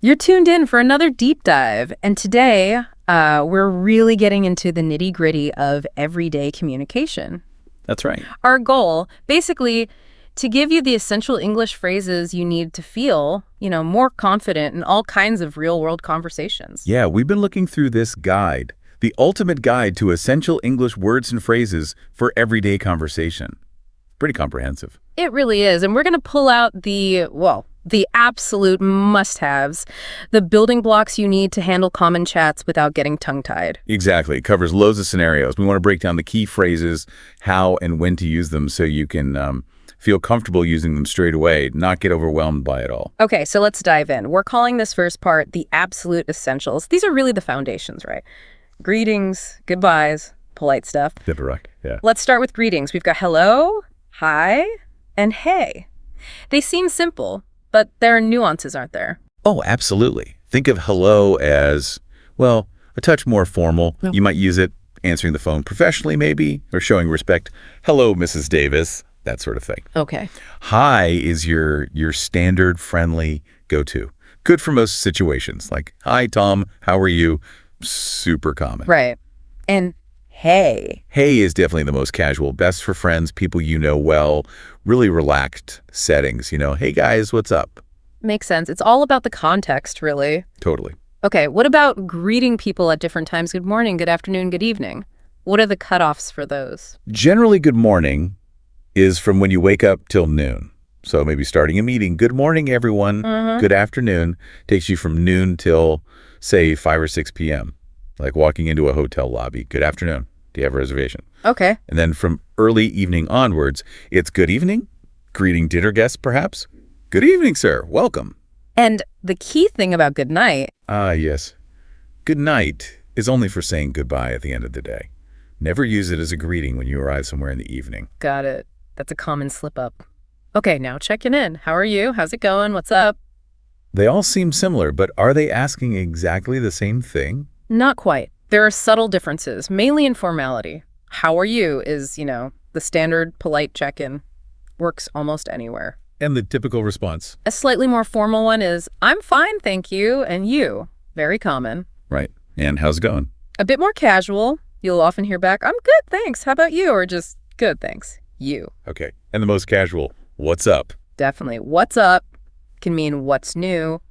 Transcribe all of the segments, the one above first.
You're tuned in for another deep dive, and today we're really getting into the nitty-gritty of everyday communication. That's right. Our goal, basically, to give you the essential English phrases you need to feel, more confident in all kinds of real-world conversations. Yeah, we've been looking through this guide, the ultimate guide to essential English words and phrases for everyday conversation. Pretty comprehensive. It really is, and we're going to pull out the absolute must-haves, the building blocks you need to handle common chats without getting tongue-tied. Exactly. It covers loads of scenarios. We want to break down the key phrases, how and when to use them so you can feel comfortable using them straight away, not get overwhelmed by it all. Okay, so let's dive in. We're calling this first part the absolute essentials. These are really the foundations, right? Greetings, goodbyes, polite stuff. Dipper-rock, yeah. Let's start with greetings. We've got hello, hi, and hey. They seem simple, but there are nuances, aren't there? Oh, absolutely. Think of hello as, well, a touch more formal. No. You might use it answering the phone professionally, maybe, or showing respect. Hello, Mrs. Davis, that sort of thing. Okay. Hi is your standard friendly go-to. Good for most situations, like, hi, Tom, how are you? Super common. Right. And hey. Hey is definitely the most casual, best for friends, people you know well, really relaxed settings, hey guys, what's up? Makes sense. It's all about the context, really. Totally. Okay, what about greeting people at different times? Good morning, good afternoon, good evening. What are the cutoffs for those? Generally, good morning is from when you wake up till noon. So maybe starting a meeting, good morning, everyone. Good afternoon takes you from noon till, say, 5 or 6 p.m., like walking into a hotel lobby. Good afternoon. Do you have a reservation? Okay. And then from early evening onwards, it's good evening, greeting dinner guests, perhaps. Good evening, sir. Welcome. And the key thing about good night. Ah, yes. Good night is only for saying goodbye at the end of the day. Never use it as a greeting when you arrive somewhere in the evening. Got it. That's a common slip-up. Okay, now checking in. How are you? How's it going? What's up? They all seem similar, but are they asking exactly the same thing? Not quite. There are subtle differences, mainly in formality. How are you is, the standard polite check-in. Works almost anywhere. And the typical response? A slightly more formal one is, I'm fine, thank you, and you. Very common. Right. And how's it going? A bit more casual. You'll often hear back, I'm good, thanks. How about you? Or just, good, thanks. You. Okay. And the most casual, what's up? Definitely. What's up can mean what's new,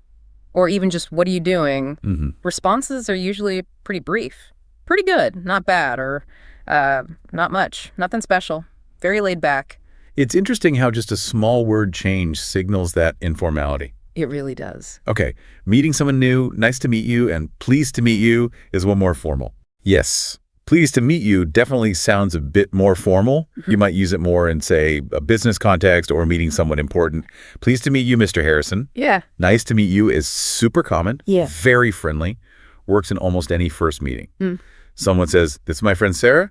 or even just what are you doing? Responses are usually pretty brief. Pretty good, not bad, or not much, nothing special. Very laid back. It's interesting how just a small word change signals that informality. It really does. Okay, meeting someone new, nice to meet you, and pleased to meet you is one more formal. Yes, pleased to meet you definitely sounds a bit more formal. You might use it more in, say, a business context or meeting someone important. Pleased to meet you, Mr. Harrison. Yeah. Nice to meet you is super common. Yeah. Very friendly. Works in almost any first meeting. Someone says, this is my friend Sarah.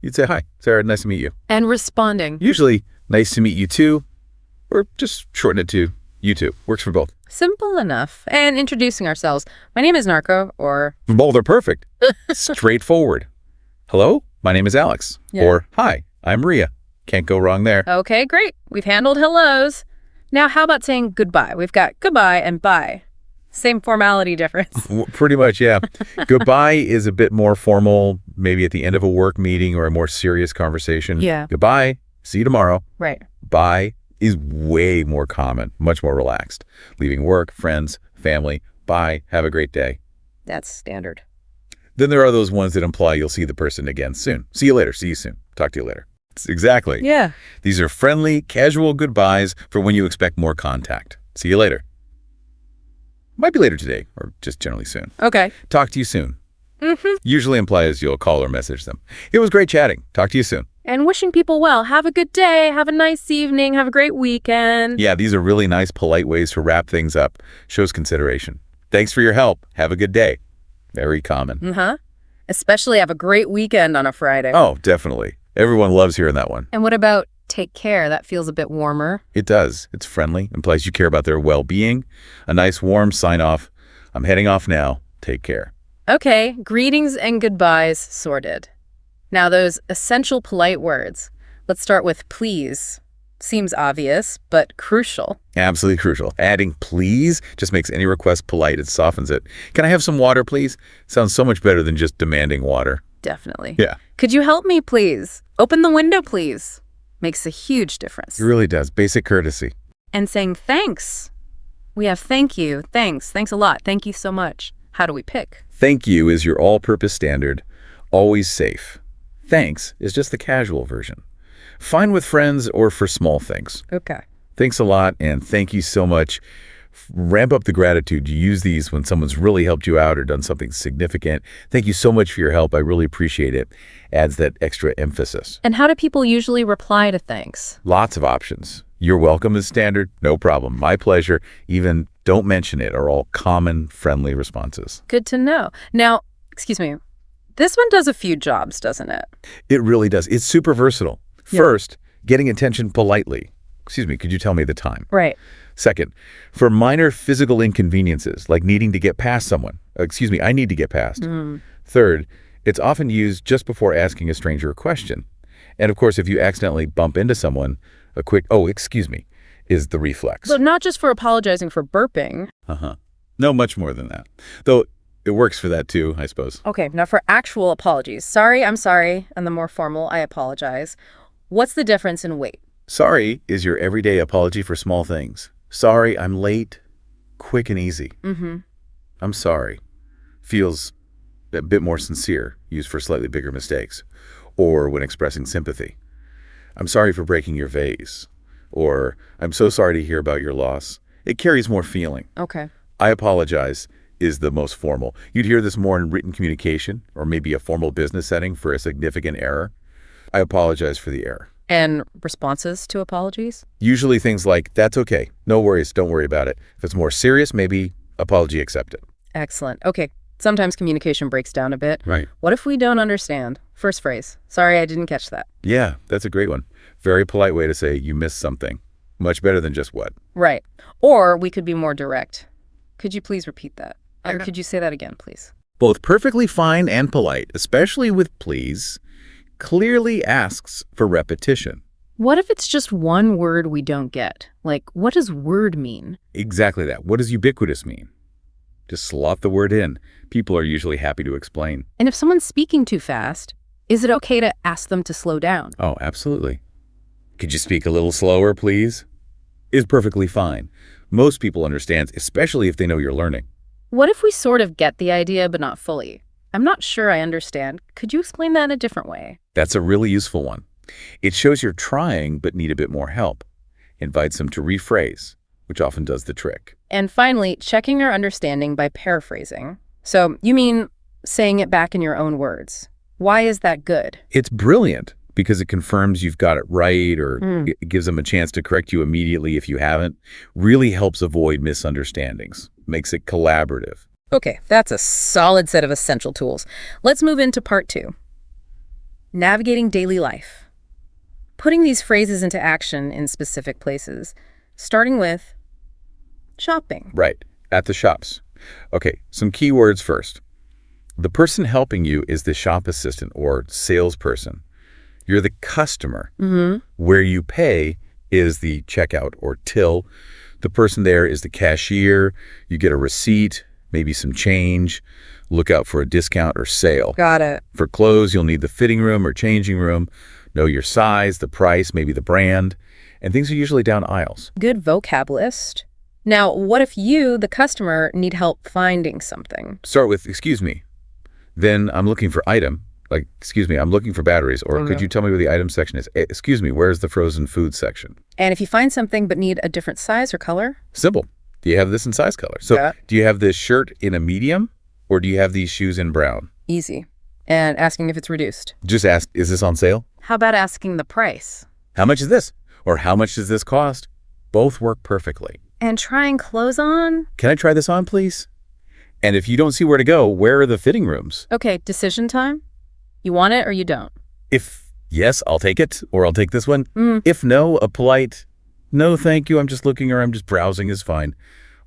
You'd say, hi, Sarah, nice to meet you. And responding. Usually, nice to meet you too, or just shorten it to you too. Works for both. Simple enough. And introducing ourselves. My name is Narco, or... Both are perfect. Straightforward. Hello, my name is Alex. Yeah. Or, hi, I'm Maria. Can't go wrong there. Okay, great. We've handled hellos. Now, how about saying goodbye? We've got goodbye and bye. Same formality difference. Pretty much, yeah. Goodbye is a bit more formal, maybe at the end of a work meeting or a more serious conversation. Yeah. Goodbye, see you tomorrow. Right. Bye is way more common, much more relaxed. Leaving work, friends, family, bye, have a great day. That's standard. Then there are those ones that imply you'll see the person again soon. See you later, see you soon, talk to you later. Exactly. Yeah. These are friendly, casual goodbyes for when you expect more contact. See you later. Might be later today, or just generally soon. Okay. Talk to you soon. Usually implies you'll call or message them. It was great chatting. Talk to you soon. And wishing people well. Have a good day. Have a nice evening. Have a great weekend. Yeah, these are really nice, polite ways to wrap things up. Shows consideration. Thanks for your help. Have a good day. Very common. Especially have a great weekend on a Friday. Oh, definitely. Everyone loves hearing that one. And what about take care? That feels a bit warmer. It does. It's friendly. Implies you care about their well-being. A nice, warm sign-off. I'm heading off now. Take care. Okay, greetings and goodbyes sorted. Now those essential polite words. Let's start with please. Seems obvious, but crucial. Absolutely crucial. Adding please just makes any request polite. It softens it. Can I have some water, please? Sounds so much better than just demanding water. Definitely. Yeah. Could you help me, please? Open the window, please. Makes a huge difference. It really does. Basic courtesy. And saying thanks. We have thank you, thanks a lot, thank you so much. How do we pick? Thank you is your all-purpose standard, always safe. Thanks is just the casual version. Fine with friends or for small things. Okay. Thanks a lot and thank you so much. Ramp up the gratitude. You use these when someone's really helped you out or done something significant. Thank you so much for your help. I really appreciate it. Adds that extra emphasis. And how do people usually reply to thanks? Lots of options. You're welcome is standard. No problem. My pleasure. Even don't mention it are all common, friendly responses. Good to know. Now, excuse me, this one does a few jobs, doesn't it? It really does. It's super versatile. First, getting attention politely. Excuse me, could you tell me the time? Right. Second, for minor physical inconveniences, like needing to get past someone. Excuse me, I need to get past. Third, it's often used just before asking a stranger a question. And of course, if you accidentally bump into someone, a quick, oh, excuse me, is the reflex. But not just for apologizing for burping. No, much more than that. Though it works for that too, I suppose. Okay, now for actual apologies. Sorry, I'm sorry, and the more formal, I apologize. What's the difference in weight? Sorry is your everyday apology for small things. Sorry, I'm late. Quick and easy. I'm sorry. Feels a bit more sincere, used for slightly bigger mistakes. Or when expressing sympathy. I'm sorry for breaking your vase. Or I'm so sorry to hear about your loss. It carries more feeling. Okay. I apologize is the most formal. You'd hear this more in written communication or maybe a formal business setting for a significant error. I apologize for the error. And responses to apologies? Usually things like, that's okay. No worries. Don't worry about it. If it's more serious, maybe apology accepted. Excellent. Okay. Sometimes communication breaks down a bit. Right. What if we don't understand? First phrase. Sorry, I didn't catch that. Yeah, that's a great one. Very polite way to say you missed something. Much better than just what. Right. Or we could be more direct. Could you please repeat that? Or could you say that again, please? Both perfectly fine and polite, especially with please, clearly asks for repetition. What if it's just one word we don't get? Like, what does word mean? Exactly that. What does ubiquitous mean? Just slot the word in. People are usually happy to explain. And if someone's speaking too fast, is it okay to ask them to slow down? Oh, absolutely. Could you speak a little slower, please? Is perfectly fine. Most people understand, especially if they know you're learning. What if we sort of get the idea, but not fully? I'm not sure I understand. Could you explain that in a different way? That's a really useful one. It shows you're trying but need a bit more help. Invites them to rephrase, which often does the trick. And finally, checking our understanding by paraphrasing. So you mean saying it back in your own words. Why is that good? It's brilliant because it confirms you've got it right or it gives them a chance to correct you immediately if you haven't. Really helps avoid misunderstandings. Makes it collaborative. Okay, that's a solid set of essential tools. Let's move into part 2. Navigating daily life. Putting these phrases into action in specific places, starting with shopping. Right, at the shops. Okay, some key words first. The person helping you is the shop assistant or salesperson. You're the customer. Where you pay is the checkout or till. The person there is the cashier. You get a receipt, maybe some change. Look out for a discount or sale. Got it. For clothes, you'll need the fitting room or changing room. Know your size, the price, maybe the brand. And things are usually down aisles. Good vocab list. Now, what if you, the customer, need help finding something? Start with, excuse me. Then I'm looking for item. Like, excuse me, I'm looking for batteries. Or could you tell me where the item section is? Excuse me, where's the frozen food section? And if you find something but need a different size or color? Simple. Do you have this in size color? So do you have this shirt in a medium or do you have these shoes in brown? Easy. And asking if it's reduced. Just ask, is this on sale? How about asking the price? How much is this? Or how much does this cost? Both work perfectly. And trying clothes on? Can I try this on, please? And if you don't see where to go, where are the fitting rooms? Okay, decision time? You want it or you don't? If yes, I'll take it, or I'll take this one. If no, a polite, no thank you, I'm just looking or I'm just browsing is fine.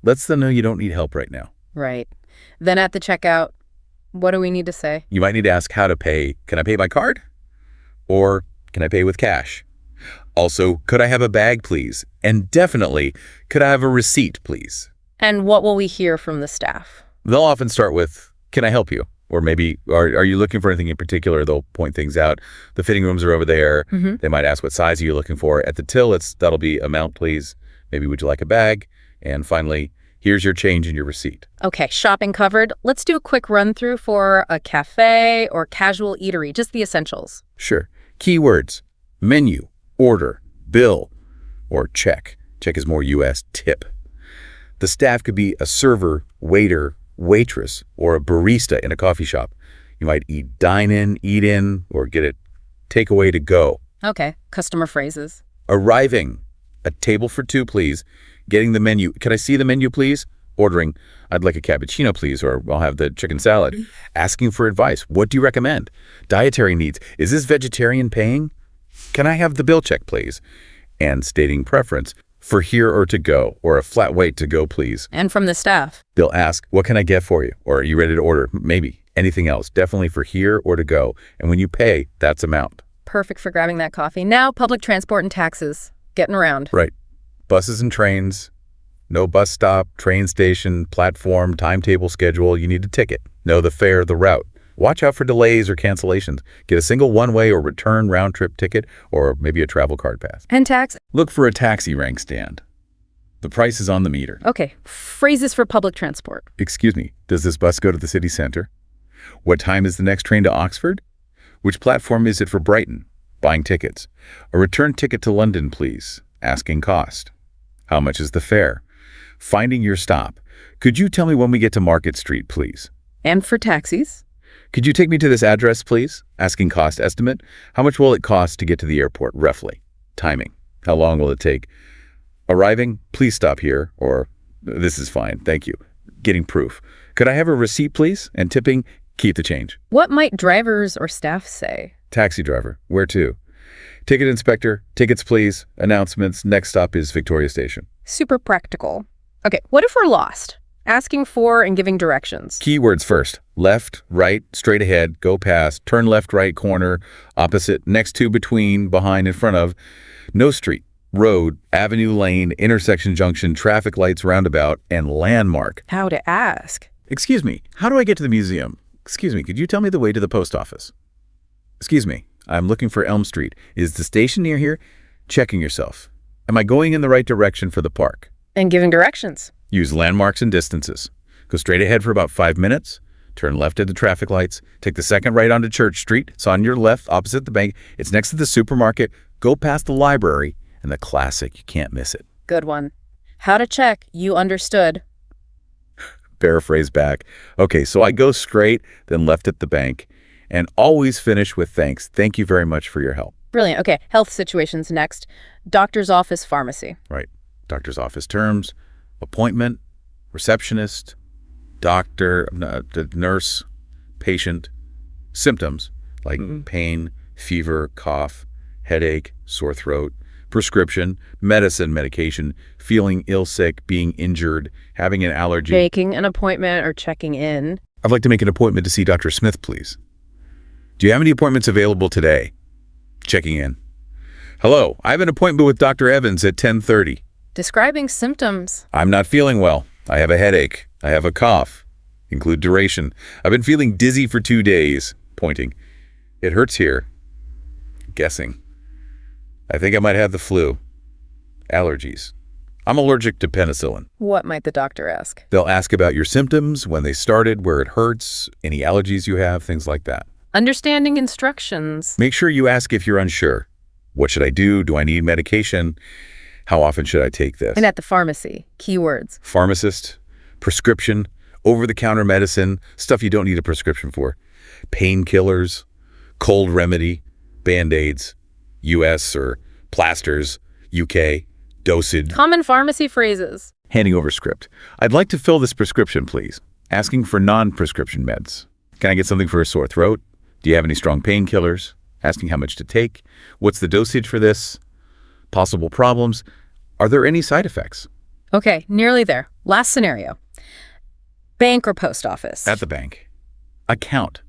Lets them know you don't need help right now. Right. Then at the checkout, what do we need to say? You might need to ask how to pay. Can I pay by card? Or can I pay with cash? Also, could I have a bag, please? And definitely, could I have a receipt, please? And what will we hear from the staff? They'll often start with, can I help you? Or maybe, are you looking for anything in particular? They'll point things out. The fitting rooms are over there. They might ask what size are you looking for. At the till, that'll be amount, please. Maybe would you like a bag? And finally, here's your change and your receipt. Okay, shopping covered. Let's do a quick run through for a cafe or casual eatery, just the essentials. Sure. Keywords: menu, order, bill, or check. Check is more US, tip. The staff could be a server, waiter, waitress, or a barista in a coffee shop. You might dine in, eat in, or get a takeaway to go. Okay, customer phrases. Arriving: a table for two, please. Getting the menu: can I see the menu, please? Ordering: I'd like a cappuccino, please, or I'll have the chicken salad. Asking for advice: what do you recommend? Dietary needs: is this vegetarian paying? Can I have the bill check, please? And stating preference: for here or to go, or a flat weight to go, please. And from the staff. They'll ask, what can I get for you? Or are you ready to order? Maybe. Anything else? Definitely for here or to go. And when you pay, that's amount. Perfect for grabbing that coffee. Now, public transport and taxes. Getting around. Right. Buses and trains. No bus stop, train station, platform, timetable schedule. You need a ticket. Know the fare, the route. Watch out for delays or cancellations. Get a single one-way or return round-trip ticket, or maybe a travel card pass. And tax. Look for a taxi rank stand. The price is on the meter. Okay, phrases for public transport. Excuse me, does this bus go to the city center? What time is the next train to Oxford? Which platform is it for Brighton? Buying tickets. A return ticket to London, please. Asking cost. How much is the fare? Finding your stop. Could you tell me when we get to Market Street, please? And for taxis. Could you take me to this address, please? Asking cost estimate. How much will it cost to get to the airport, roughly? Timing. How long will it take? Arriving, please stop here, or this is fine, thank you. Getting proof. Could I have a receipt, please? And tipping, keep the change. What might drivers or staff say? Taxi driver, where to? Ticket inspector, tickets please. Announcements, next stop is Victoria Station. Super practical. Okay, what if we're lost? Asking for and giving directions. Keywords first. Left, right, straight ahead, go past, turn left, right, corner, opposite, next to, between, behind, in front of. No street, road, avenue, lane, intersection, junction, traffic lights, roundabout, and landmark. How to ask. Excuse me, how do I get to the museum? Excuse me, could you tell me the way to the post office? Excuse me, I'm looking for Elm Street. Is the station near here? Checking yourself. Am I going in the right direction for the park? And giving directions. Use landmarks and distances. Go straight ahead for about 5 minutes. Turn left at the traffic lights. Take the second right onto Church Street. It's on your left, opposite the bank. It's next to the supermarket. Go past the library. And the classic, you can't miss it. Good one. How to check you understood. Paraphrase back. Okay, so I go straight, then left at the bank, and always finish with thanks. Thank you very much for your help. Brilliant. Okay, health situations next. Doctor's office, pharmacy. Right. Doctor's office terms. Appointment, receptionist, doctor, nurse, patient. Symptoms like pain, fever, cough, headache, sore throat. Prescription, medicine, medication, feeling ill, sick, being injured, having an allergy. Making an appointment or checking in. I'd like to make an appointment to see Dr. Smith, please. Do you have any appointments available today? Checking in. Hello, I have an appointment with Dr. Evans at 10:30. Describing symptoms. I'm not feeling well. I have a headache. I have a cough. Include duration. I've been feeling dizzy for 2 days. Pointing. It hurts here. Guessing. I think I might have the flu. Allergies. I'm allergic to penicillin. What might the doctor ask? They'll ask about your symptoms, when they started, where it hurts, any allergies you have, things like that. Understanding instructions. Make sure you ask if you're unsure. What should I do? Do I need medication? How often should I take this? And at the pharmacy, keywords. Pharmacist, prescription, over-the-counter medicine, stuff you don't need a prescription for. Painkillers, cold remedy, Band-Aids, US or plasters, UK, dosage. Common pharmacy phrases. Handing over script. I'd like to fill this prescription, please. Asking for non-prescription meds. Can I get something for a sore throat? Do you have any strong painkillers? Asking how much to take. What's the dosage for this? Possible problems. Are there any side effects? Okay, nearly there. Last scenario. Bank or post office? At the bank. Account.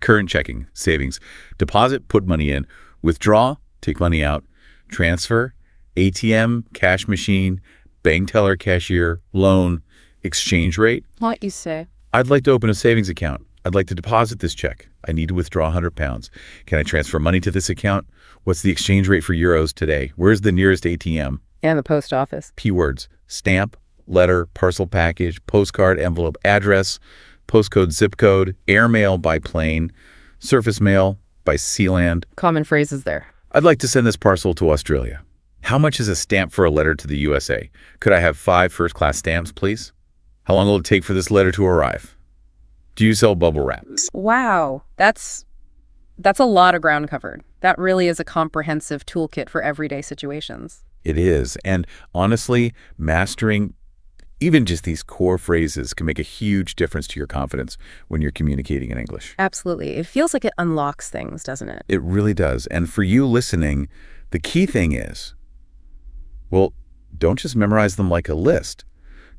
Current checking, savings. Deposit, put money in. Withdraw, take money out. Transfer, ATM, cash machine, bank teller, cashier, loan, exchange rate. What you say? I'd like to open a savings account. I'd like to deposit this check. I need to withdraw 100 pounds. Can I transfer money to this account? What's the exchange rate for euros today? Where's the nearest ATM? And the post office. P words: stamp, letter, parcel package, postcard, envelope, address, postcode, zip code, airmail by plane, surface mail by sea land. Common phrases there. I'd like to send this parcel to Australia. How much is a stamp for a letter to the USA? Could I have 5 first-class stamps, please? How long will it take for this letter to arrive? Do you sell bubble wrap? Wow, that's a lot of ground covered. That really is a comprehensive toolkit for everyday situations. It is. And honestly, mastering even just these core phrases can make a huge difference to your confidence when you're communicating in English. Absolutely. It feels like it unlocks things, doesn't it? It really does. And for you listening, the key thing is, well, don't just memorize them like a list.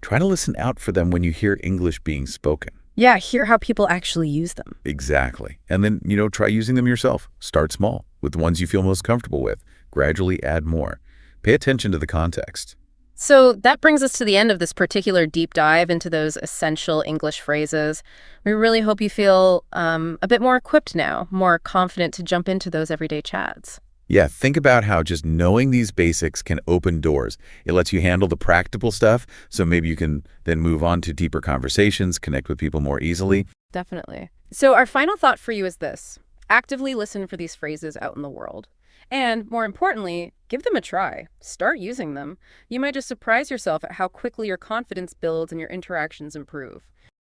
Try to listen out for them when you hear English being spoken. Yeah, hear how people actually use them. Exactly. And then, try using them yourself. Start small with the ones you feel most comfortable with. Gradually add more. Pay attention to the context. So that brings us to the end of this particular deep dive into those essential English phrases. We really hope you feel a bit more equipped now, more confident to jump into those everyday chats. Yeah, think about how just knowing these basics can open doors. It lets you handle the practical stuff, so maybe you can then move on to deeper conversations, connect with people more easily. Definitely. So our final thought for you is this. Actively listen for these phrases out in the world. And more importantly, give them a try. Start using them. You might just surprise yourself at how quickly your confidence builds and your interactions improve.